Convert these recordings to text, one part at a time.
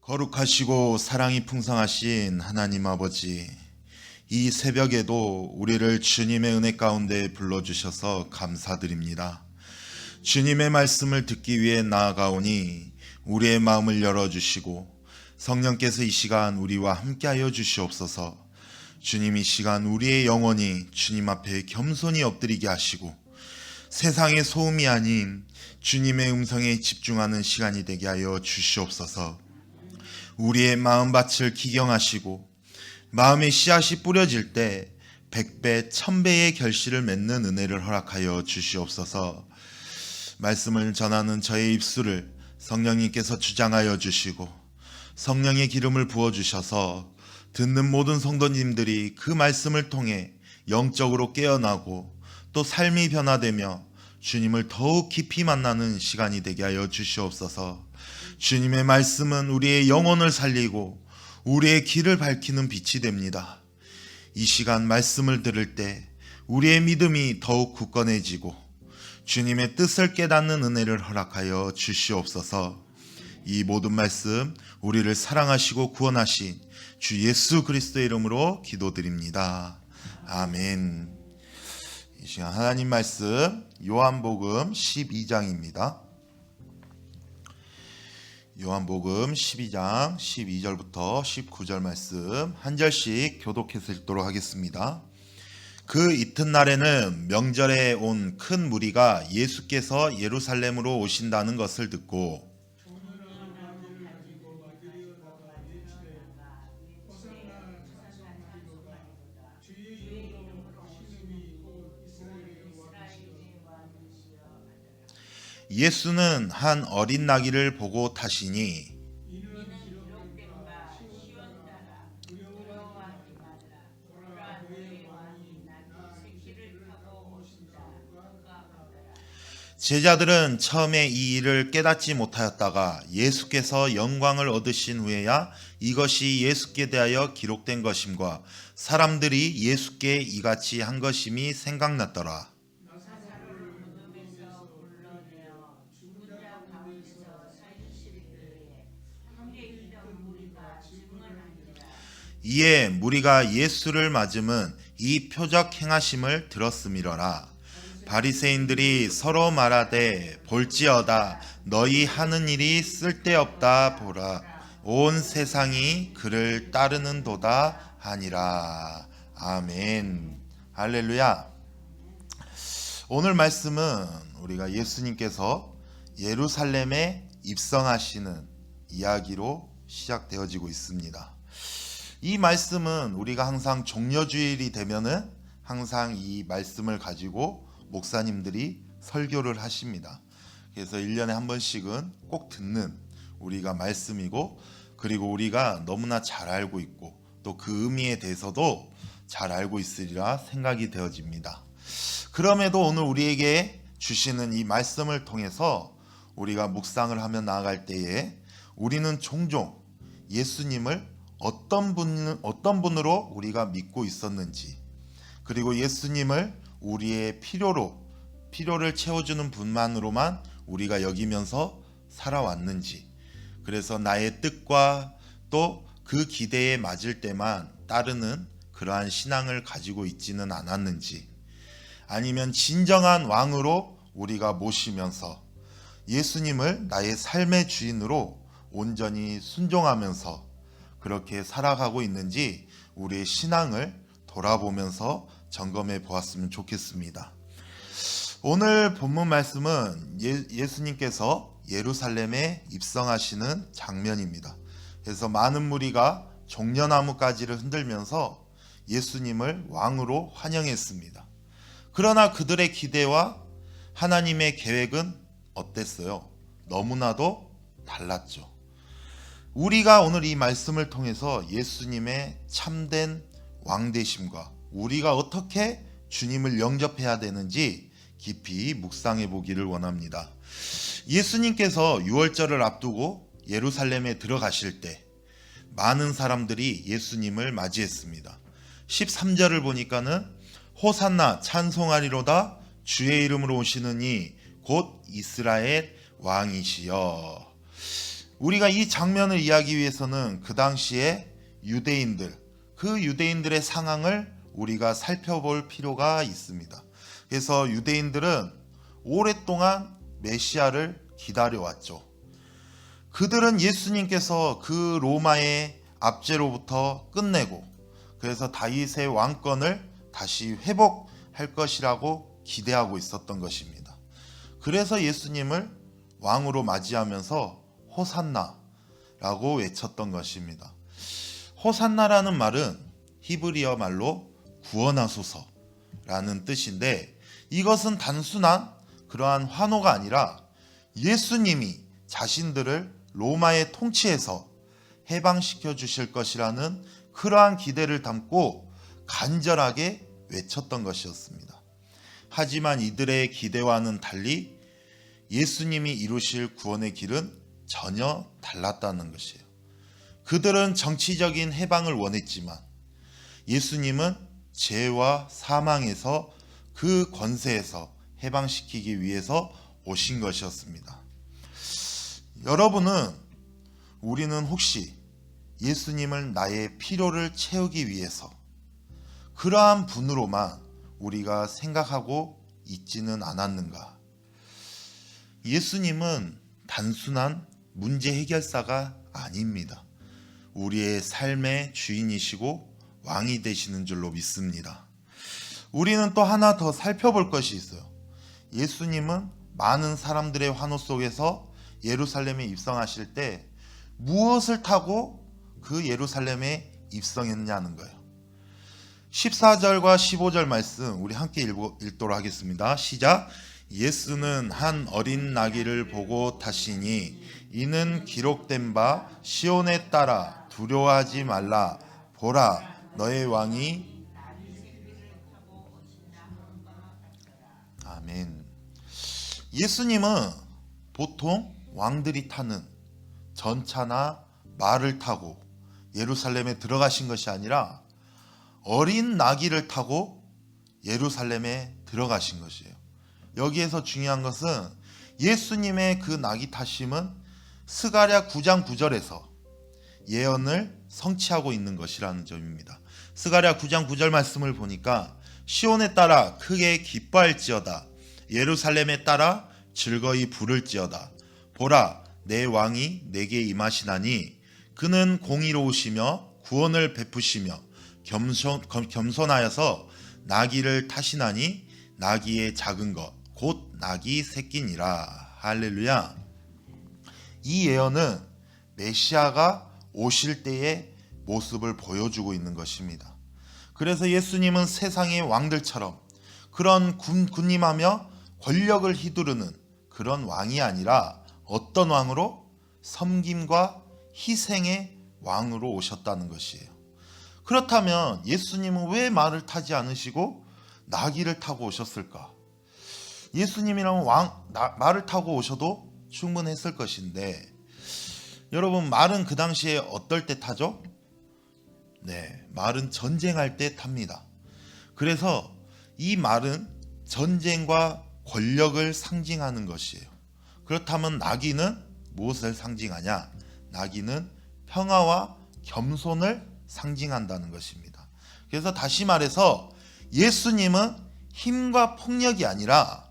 거룩하시고 사랑이 풍성하신 하나님 아버지, 이 새벽에도 우리를 주님의 은혜 가운데 불러주셔서 감사드립니다. 주님의 말씀을 듣기 위해 나아가오니 우리의 마음을 열어주시고 성령께서 이 시간 우리와 함께하여 주시옵소서. 주님, 이 시간 우리의 영혼이 주님 앞에 겸손히 엎드리게 하시고 세상의 소음이 아닌 주님의 음성에 집중하는 시간이 되게 하여 주시옵소서. 우리의 마음밭을 기경하시고 마음의 씨앗이 뿌려질 때 100배, 1000배의 결실을 맺는 은혜를 허락하여 주시옵소서. 말씀을 전하는 저의 입술을 성령님께서 주장하여 주시고 성령의 기름을 부어주셔서 듣는 모든 성도님들이 그 말씀을 통해 영적으로 깨어나고 또 삶이 변화되며 주님을 더욱 깊이 만나는 시간이 되게 하여 주시옵소서. 주님의 말씀은 우리의 영혼을 살리고 우리의 길을 밝히는 빛이 됩니다. 이 시간 말씀을 들을 때 우리의 믿음이 더욱 굳건해지고 주님의 뜻을 깨닫는 은혜를 허락하여 주시옵소서. 이 모든 말씀 우리를 사랑하시고 구원하신 주 예수 그리스도의 이름으로 기도드립니다. 아멘. 이 시간 하나님 말씀 요한복음 12장입니다. 요한복음 12장 12절부터 19절 말씀 한 절씩 교독해서 읽도록 하겠습니다. 그 이튿날에는 명절에 온 큰 무리가 예수께서 예루살렘으로 오신다는 것을 듣고 예수는 한 어린 나귀를 보고 타시니 제자들은 처음에 이 일을 깨닫지 못하였다가 예수께서 영광을 얻으신 후에야 이것이 예수께 대하여 기록된 것임과 사람들이 예수께 이같이 한 것임이 생각났더라. 이에 무리가 예수를 맞음은 이 표적 행하심을 들었음이러라. 바리새인들이 서로 말하되 볼지어다 너희 하는 일이 쓸데없다 보라 온 세상이 그를 따르는도다 하니라. 아멘. 할렐루야. 오늘 말씀은 우리가 예수님께서 예루살렘에 입성하시는 이야기로 시작되어지고 있습니다. 이 말씀은 우리가 항상 종려주일이 되면은 항상 이 말씀을 가지고 목사님들이 설교를 하십니다. 그래서 1년에 한 번씩은 꼭 듣는 우리가 말씀이고, 그리고 우리가 너무나 잘 알고 있고 또 그 의미에 대해서도 잘 알고 있으리라 생각이 되어집니다. 그럼에도 오늘 우리에게 주시는 이 말씀을 통해서 우리가 묵상을 하며 나아갈 때에 우리는 종종 예수님을 어떤 분으로 우리가 믿고 있었는지, 그리고 예수님을 우리의 필요를 채워주는 분만으로만 우리가 여기면서 살아왔는지, 그래서 나의 뜻과 또 그 기대에 맞을 때만 따르는 그러한 신앙을 가지고 있지는 않았는지, 아니면 진정한 왕으로 우리가 모시면서 예수님을 나의 삶의 주인으로 온전히 순종하면서 그렇게 살아가고 있는지 우리의 신앙을 돌아보면서 점검해 보았으면 좋겠습니다. 오늘 본문 말씀은 예수님께서 예루살렘에 입성하시는 장면입니다. 그래서 많은 무리가 종려나무 가지를 흔들면서 예수님을 왕으로 환영했습니다. 그러나 그들의 기대와 하나님의 계획은 어땠어요? 너무나도 달랐죠. 우리가 오늘 이 말씀을 통해서 예수님의 참된 왕되심과 우리가 어떻게 주님을 영접해야 되는지 깊이 묵상해 보기를 원합니다. 예수님께서 유월절을 앞두고 예루살렘에 들어가실 때 많은 사람들이 예수님을 맞이했습니다. 13절을 보니까는 호산나 찬송하리로다 주의 이름으로 오시는 이 곧 이스라엘 왕이시여. 우리가 이 장면을 이해하기 위해서는 그 당시에 유대인들, 그 유대인들의 상황을 우리가 살펴볼 필요가 있습니다. 그래서 유대인들은 오랫동안 메시아를 기다려왔죠. 그들은 예수님께서 그 로마의 압제로부터 끝내고 그래서 다윗의 왕권을 다시 회복할 것이라고 기대하고 있었던 것입니다. 그래서 예수님을 왕으로 맞이하면서 호산나라고 외쳤던 것입니다. 호산나라는 말은 히브리어 말로 구원하소서라는 뜻인데 이것은 단순한 그러한 환호가 아니라 예수님이 자신들을 로마의 통치에서 해방시켜 주실 것이라는 그러한 기대를 담고 간절하게 외쳤던 것이었습니다. 하지만 이들의 기대와는 달리 예수님이 이루실 구원의 길은 전혀 달랐다는 것이에요. 그들은 정치적인 해방을 원했지만 예수님은 죄와 사망에서 그 권세에서 해방시키기 위해서 오신 것이었습니다. 우리는 혹시 예수님을 나의 필요를 채우기 위해서 그러한 분으로만 우리가 생각하고 있지는 않았는가? 예수님은 단순한 문제 해결사가 아닙니다. 우리의 삶의 주인이시고 왕이 되시는 줄로 믿습니다. 우리는 또 하나 더 살펴볼 것이 있어요. 예수님은 많은 사람들의 환호 속에서 예루살렘에 입성하실 때 무엇을 타고 그 예루살렘에 입성했냐는 거예요. 14절과 15절 말씀 우리 함께 읽도록 하겠습니다. 시작. 예수는 한 어린 나귀를 보고 타시니 이는 기록된 바 시온에 따라 두려워하지 말라 보라 너의 왕이. 아멘. 예수님은 보통 왕들이 타는 전차나 말을 타고 예루살렘에 들어가신 것이 아니라 어린 나귀를 타고 예루살렘에 들어가신 것이에요. 여기에서 중요한 것은 예수님의 그 나귀 타심은 스가랴 9장 9절에서 예언을 성취하고 있는 것이라는 점입니다. 스가랴 9장 9절 말씀을 보니까 시온에 따라 크게 기뻐할지어다 예루살렘에 따라 즐거이 부를지어다 보라 내 왕이 내게 임하시나니 그는 공의로우시며 구원을 베푸시며 겸손하여서 나귀를 타시나니 나귀의 작은 것 곧 나귀 새끼니라. 할렐루야. 이 예언은 메시아가 오실 때의 모습을 보여주고 있는 것입니다. 그래서 예수님은 세상의 왕들처럼 그런 군림하며 권력을 휘두르는 그런 왕이 아니라 어떤 왕으로? 섬김과 희생의 왕으로 오셨다는 것이에요. 그렇다면 예수님은 왜 말을 타지 않으시고 나귀를 타고 오셨을까? 예수님이라면 말을 타고 오셔도 충분했을 것인데 여러분 말은 그 당시에 어떨 때 타죠? 네, 말은 전쟁할 때 탑니다. 그래서 이 말은 전쟁과 권력을 상징하는 것이에요. 그렇다면 나귀는 무엇을 상징하냐? 나귀는 평화와 겸손을 상징한다는 것입니다. 그래서 다시 말해서 예수님은 힘과 폭력이 아니라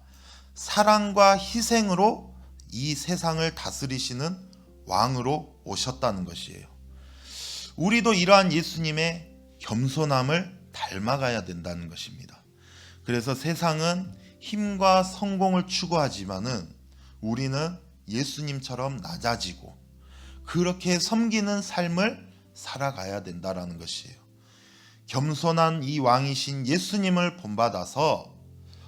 사랑과 희생으로 이 세상을 다스리시는 왕으로 오셨다는 것이에요. 우리도 이러한 예수님의 겸손함을 닮아가야 된다는 것입니다. 그래서 세상은 힘과 성공을 추구하지만은 우리는 예수님처럼 낮아지고 그렇게 섬기는 삶을 살아가야 된다라는 것이에요. 겸손한 이 왕이신 예수님을 본받아서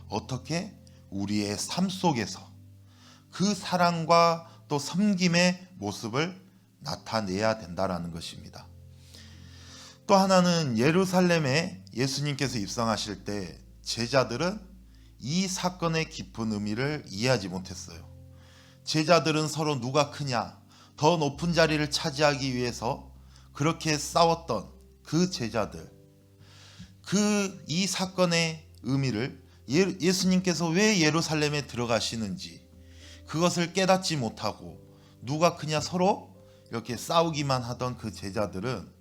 어떻게 우리의 삶 속에서 그 사랑과 또 섬김의 모습을 나타내야 된다라는 것입니다. 또 하나는 예루살렘에 예수님께서 입성하실 때 제자들은 이 사건의 깊은 의미를 이해하지 못했어요. 제자들은 서로 누가 크냐, 더 높은 자리를 차지하기 위해서 그렇게 싸웠던 그 제자들, 이 사건의 의미를 예수님께서 왜 예루살렘에 들어가시는지 그것을 깨닫지 못하고 누가 크냐 서로 이렇게 싸우기만 하던 그 제자들은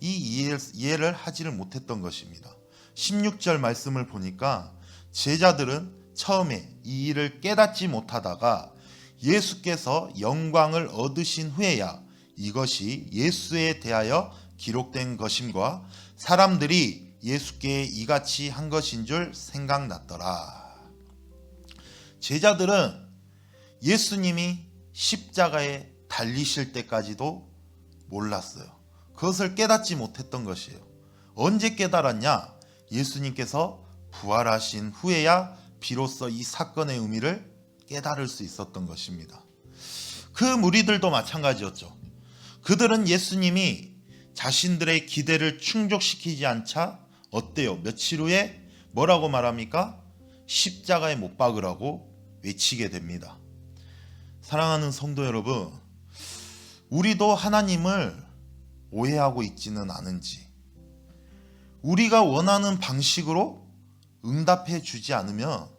이 이해를 하지를 못했던 것입니다. 16절 말씀을 보니까 제자들은 처음에 이 일을 깨닫지 못하다가 예수께서 영광을 얻으신 후에야 이것이 예수에 대하여 기록된 것임과 사람들이 예수께 이같이 한 것인 줄 생각났더라. 제자들은 예수님이 십자가에 달리실 때까지도 몰랐어요. 그것을 깨닫지 못했던 것이에요. 언제 깨달았냐? 예수님께서 부활하신 후에야 비로소 이 사건의 의미를 깨달을 수 있었던 것입니다. 그 무리들도 마찬가지였죠. 그들은 예수님이 자신들의 기대를 충족시키지 않자 어때요? 며칠 후에 뭐라고 말합니까? 십자가에 못 박으라고 외치게 됩니다. 사랑하는 성도 여러분, 우리도 하나님을 오해하고 있지는 않은지, 우리가 원하는 방식으로 응답해 주지 않으면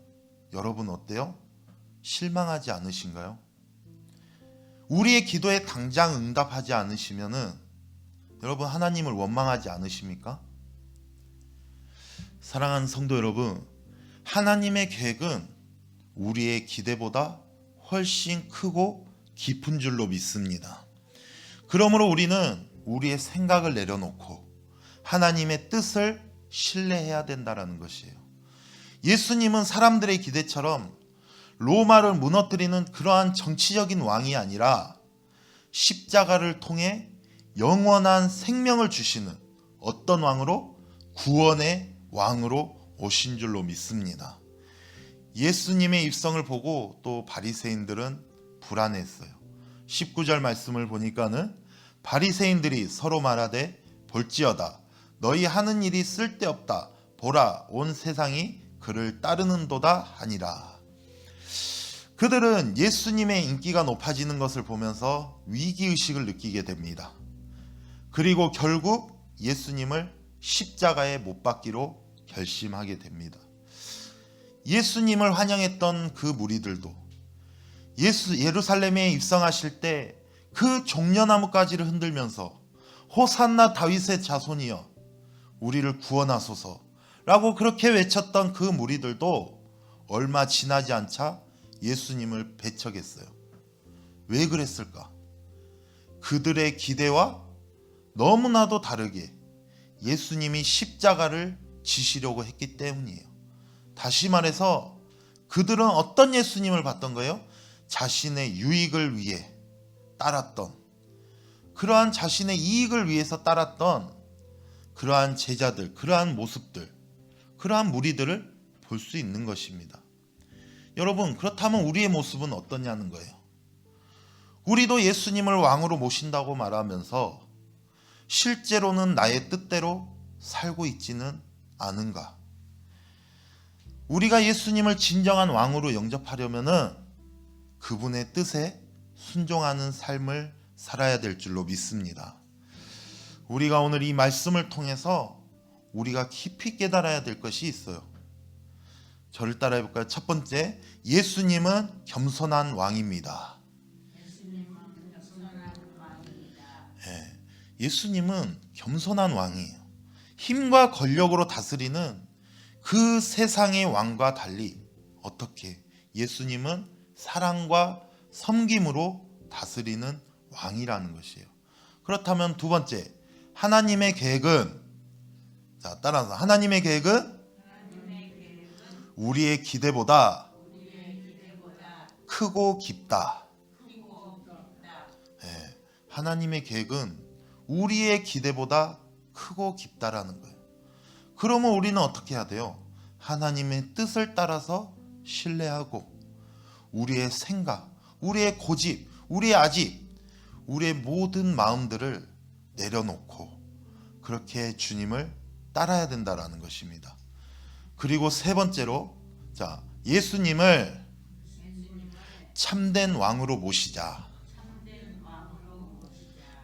여러분 어때요? 실망하지 않으신가요? 우리의 기도에 당장 응답하지 않으시면은 여러분 하나님을 원망하지 않으십니까? 사랑하는 성도 여러분, 하나님의 계획은 우리의 기대보다 훨씬 크고 깊은 줄로 믿습니다. 그러므로 우리는 우리의 생각을 내려놓고 하나님의 뜻을 신뢰해야 된다는 것이에요. 예수님은 사람들의 기대처럼 로마를 무너뜨리는 그러한 정치적인 왕이 아니라 십자가를 통해 영원한 생명을 주시는 어떤 왕으로? 구원의 왕으로 오신 줄로 믿습니다. 예수님의 입성을 보고 또 바리새인들은 불안했어요. 19절 말씀을 보니까는 바리새인들이 서로 말하되 볼지어다 너희 하는 일이 쓸데없다 보라 온 세상이 그를 따르는도다 하니라. 그들은 예수님의 인기가 높아지는 것을 보면서 위기의식을 느끼게 됩니다. 그리고 결국 예수님을 십자가에 못 박기로 결심하게 됩니다. 예수님을 환영했던 그 무리들도 예루살렘에 입성하실 때 그 종려나무 가지를 흔들면서 호산나 다윗의 자손이여 우리를 구원하소서 라고 그렇게 외쳤던 그 무리들도 얼마 지나지 않자 예수님을 배척했어요. 왜 그랬을까? 그들의 기대와 너무나도 다르게 예수님이 십자가를 지시려고 했기 때문이에요. 다시 말해서 그들은 어떤 예수님을 봤던 거예요? 자신의 유익을 위해 따랐던, 그러한 자신의 이익을 위해서 따랐던 그러한 제자들, 그러한 모습들, 그러한 무리들을 볼 수 있는 것입니다. 여러분, 그렇다면 우리의 모습은 어떠냐는 거예요. 우리도 예수님을 왕으로 모신다고 말하면서 실제로는 나의 뜻대로 살고 있지는 않은가? 우리가 예수님을 진정한 왕으로 영접하려면은 그분의 뜻에 순종하는 삶을 살아야 될 줄로 믿습니다. 우리가 오늘 이 말씀을 통해서 우리가 깊이 깨달아야 될 것이 있어요. 저를 따라해 볼까요? 첫 번째, 예수님은 겸손한 왕입니다. 네, 예수님은 겸손한 왕이에요. 힘과 권력으로 다스리는 그 세상의 왕과 달리 어떻게 예수님은 사랑과 섬김으로 다스리는 왕이라는 것이에요. 그렇다면 두 번째, 하나님의 계획은, 자 따라서 하나님의 계획은 우리의 기대보다 크고 깊다. 네, 하나님의 계획은 우리의 기대보다 크고 깊다라는 거예요. 그러면 우리는 어떻게 해야 돼요? 하나님의 뜻을 따라서 신뢰하고 우리의 생각, 우리의 고집, 우리의 아집, 우리의 모든 마음들을 내려놓고 그렇게 주님을 따라야 된다라는 것입니다. 그리고 세 번째로, 자, 예수님을 참된 왕으로 모시자.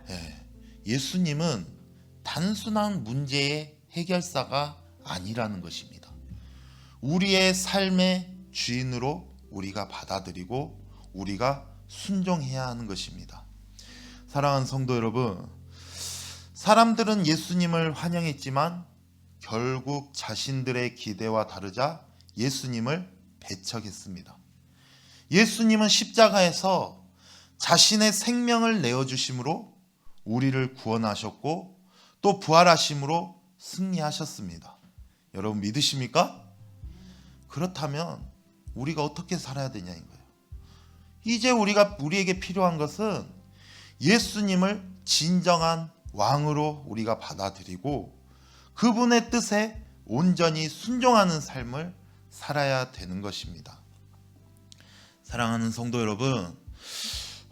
네, 예수님은 단순한 문제의 해결사가 아니라는 것입니다. 우리의 삶의 주인으로 우리가 받아들이고 우리가 순종해야 하는 것입니다. 사랑하는 성도 여러분, 사람들은 예수님을 환영했지만 결국 자신들의 기대와 다르자 예수님을 배척했습니다. 예수님은 십자가에서 자신의 생명을 내어주심으로 우리를 구원하셨고 또 부활하심으로 승리하셨습니다. 여러분 믿으십니까? 그렇다면 우리가 어떻게 살아야 되냐인 거예요. 이제 우리에게 필요한 것은 예수님을 진정한 왕으로 우리가 받아들이고 그분의 뜻에 온전히 순종하는 삶을 살아야 되는 것입니다. 사랑하는 성도 여러분,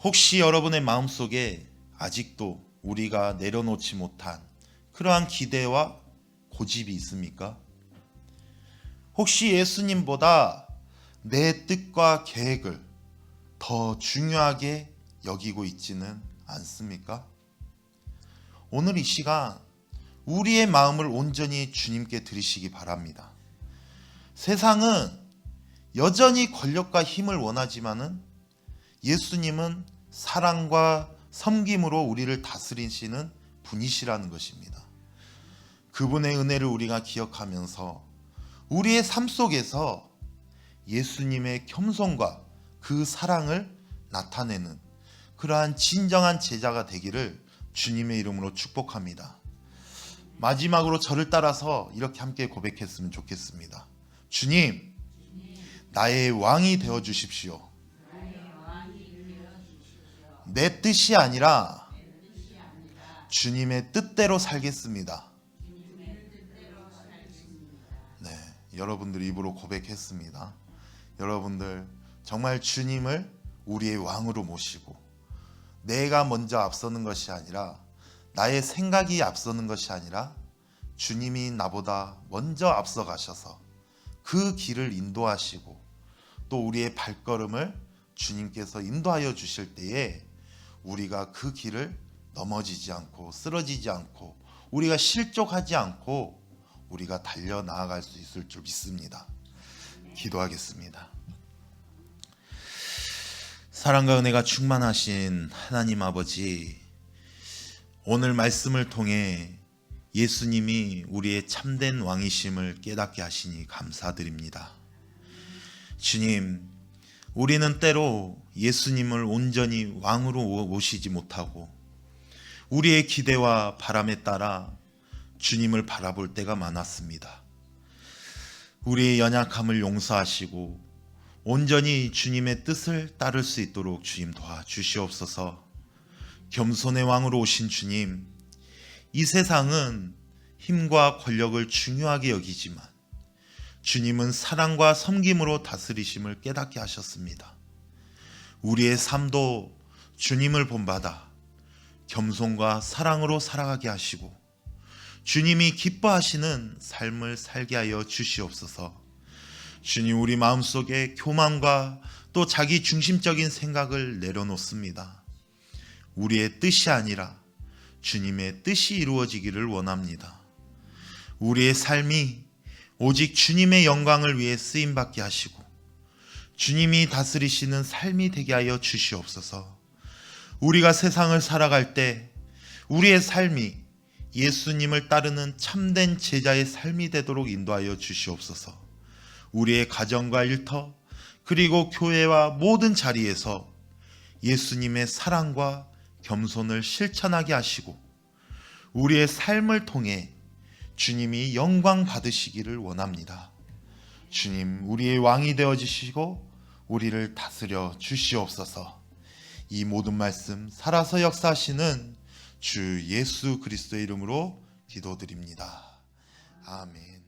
혹시 여러분의 마음속에 아직도 우리가 내려놓지 못한 그러한 기대와 고집이 있습니까? 혹시 예수님보다 내 뜻과 계획을 더 중요하게 여기고 있지는 않습니까? 오늘 이 시간 우리의 마음을 온전히 주님께 드리시기 바랍니다. 세상은 여전히 권력과 힘을 원하지만은 예수님은 사랑과 섬김으로 우리를 다스리시는 분이시라는 것입니다. 그분의 은혜를 우리가 기억하면서 우리의 삶 속에서 예수님의 겸손과 그 사랑을 나타내는 그러한 진정한 제자가 되기를 주님의 이름으로 축복합니다. 마지막으로 저를 따라서 이렇게 함께 고백했으면 좋겠습니다. 주님, 나의 왕이 되어 주십시오. 내 뜻이 아니라 주님의 뜻대로 살겠습니다. 네, 여러분들 입으로 고백했습니다. 여러분들 정말 주님을 우리의 왕으로 모시고 내가 먼저 앞서는 것이 아니라 나의 생각이 앞서는 것이 아니라 주님이 나보다 먼저 앞서 가셔서 그 길을 인도하시고 또 우리의 발걸음을 주님께서 인도하여 주실 때에 우리가 그 길을 넘어지지 않고 쓰러지지 않고 우리가 실족하지 않고 우리가 달려 나아갈 수 있을 줄 믿습니다. 기도하겠습니다. 사랑과 은혜가 충만하신 하나님 아버지, 오늘 말씀을 통해 예수님이 우리의 참된 왕이심을 깨닫게 하시니 감사드립니다. 주님, 우리는 때로 예수님을 온전히 왕으로 모시지 못하고 우리의 기대와 바람에 따라 주님을 바라볼 때가 많았습니다. 우리의 연약함을 용서하시고 온전히 주님의 뜻을 따를 수 있도록 주님 도와주시옵소서. 겸손의 왕으로 오신 주님, 이 세상은 힘과 권력을 중요하게 여기지만 주님은 사랑과 섬김으로 다스리심을 깨닫게 하셨습니다. 우리의 삶도 주님을 본받아 겸손과 사랑으로 살아가게 하시고 주님이 기뻐하시는 삶을 살게 하여 주시옵소서. 주님, 우리 마음속에 교만과 또 자기 중심적인 생각을 내려놓습니다. 우리의 뜻이 아니라 주님의 뜻이 이루어지기를 원합니다. 우리의 삶이 오직 주님의 영광을 위해 쓰임받게 하시고 주님이 다스리시는 삶이 되게 하여 주시옵소서. 우리가 세상을 살아갈 때 우리의 삶이 예수님을 따르는 참된 제자의 삶이 되도록 인도하여 주시옵소서. 우리의 가정과 일터 그리고 교회와 모든 자리에서 예수님의 사랑과 겸손을 실천하게 하시고 우리의 삶을 통해 주님이 영광 받으시기를 원합니다. 주님, 우리의 왕이 되어주시고 우리를 다스려 주시옵소서. 이 모든 말씀 살아서 역사하시는 주 예수 그리스도의 이름으로 기도드립니다. 아멘.